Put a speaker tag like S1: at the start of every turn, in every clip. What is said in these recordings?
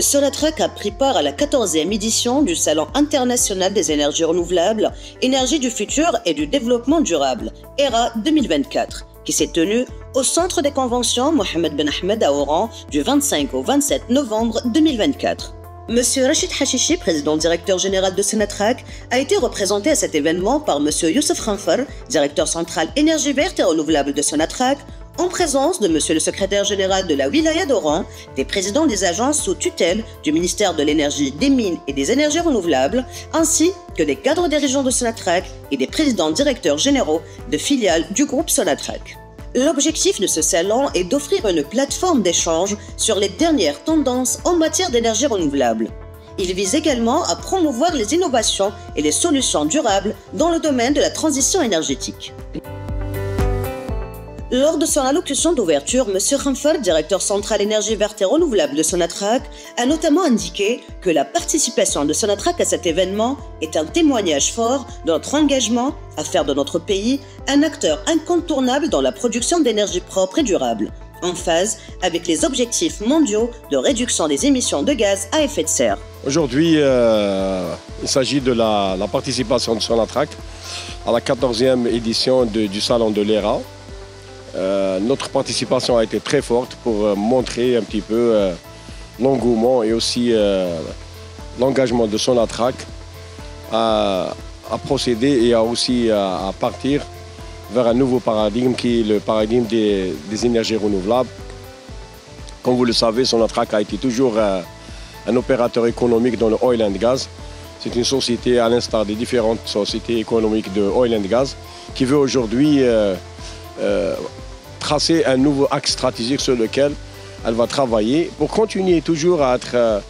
S1: Sonatrach a pris part à la 14e édition du Salon international des énergies renouvelables, énergie du futur et du développement durable, ERA 2024, qui s'est tenu au Centre des conventions Mohamed Ben Ahmed à Oran du 25 au 27 novembre 2024. Monsieur Rachid Hachichi, président directeur général de Sonatrach, a été représenté à cet événement par Monsieur Youssef Khanfar, directeur central énergie verte et renouvelable de Sonatrach, en présence de Monsieur le secrétaire général de la Wilaya d'Oran, des présidents des agences sous tutelle du ministère de l'Énergie, des Mines et des Énergies renouvelables, ainsi que des cadres dirigeants de Sonatrach et des présidents directeurs généraux de filiales du groupe Sonatrach. L'objectif de ce salon est d'offrir une plateforme d'échange sur les dernières tendances en matière d'énergie renouvelable. Il vise également à promouvoir les innovations et les solutions durables dans le domaine de la transition énergétique. Lors de son allocution d'ouverture, M. Khanfar, directeur central énergie verte et renouvelable de Sonatrach, a notamment indiqué que la participation de Sonatrach à cet événement est un témoignage fort de notre engagement à faire de notre pays un acteur incontournable dans la production d'énergie propre et durable, en phase avec les objectifs mondiaux de réduction des émissions de gaz à effet de serre.
S2: Aujourd'hui, il s'agit de la participation de Sonatrach à la 14e édition du Salon de l'ERA. Notre participation a été très forte pour montrer un petit peu l'engouement et aussi l'engagement de Sonatrach à procéder et à partir vers un nouveau paradigme qui est le paradigme des énergies renouvelables. Comme vous le savez, Sonatrach a été toujours un opérateur économique dans le oil and gas. C'est une société à l'instar des différentes sociétés économiques de oil and gas qui veut aujourd'hui tracer un nouveau axe stratégique sur lequel elle va travailler pour continuer toujours à être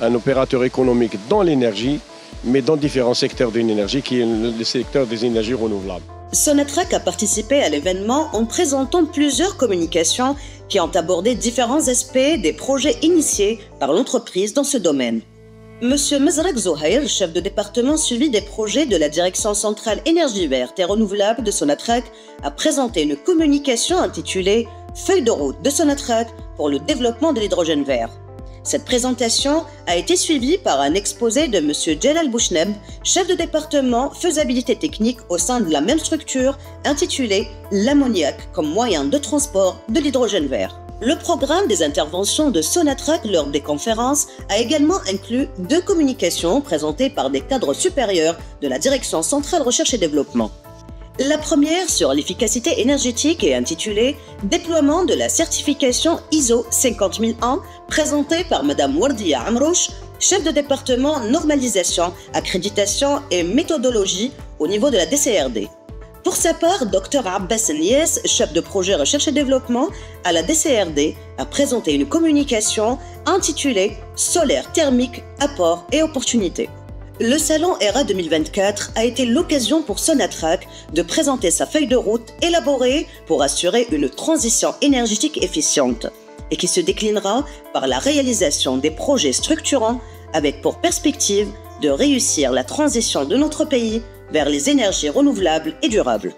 S2: un opérateur économique dans l'énergie, mais dans différents secteurs de l'énergie, qui est le secteur des énergies renouvelables.
S1: Sonatrach a participé à l'événement en présentant plusieurs communications qui ont abordé différents aspects des projets initiés par l'entreprise dans ce domaine. Monsieur Mezrak Zohair, chef de département suivi des projets de la direction centrale énergie verte et renouvelable de Sonatrach, a présenté une communication intitulée « Feuille de route de Sonatrach pour le développement de l'hydrogène vert ». Cette présentation a été suivie par un exposé de Monsieur Djelal Bouchneb, chef de département faisabilité technique au sein de la même structure, intitulée « L'ammoniac comme moyen de transport de l'hydrogène vert ». Le programme des interventions de Sonatrach lors des conférences a également inclus 2 communications présentées par des cadres supérieurs de la Direction centrale recherche et développement. La première sur l'efficacité énergétique est intitulée « Déploiement de la certification ISO 50001 » présentée par Mme Wardia Amrouche, chef de département normalisation, accréditation et méthodologie au niveau de la DCRD. Pour sa part, Dr Abbas Nies, chef de projet recherche et développement à la DCRD, a présenté une communication intitulée « Solaire thermique, apport et opportunités ». Le salon ERA 2024 a été l'occasion pour Sonatrach de présenter sa feuille de route élaborée pour assurer une transition énergétique efficiente et qui se déclinera par la réalisation des projets structurants avec pour perspective de réussir la transition de notre pays vers les énergies renouvelables et durables.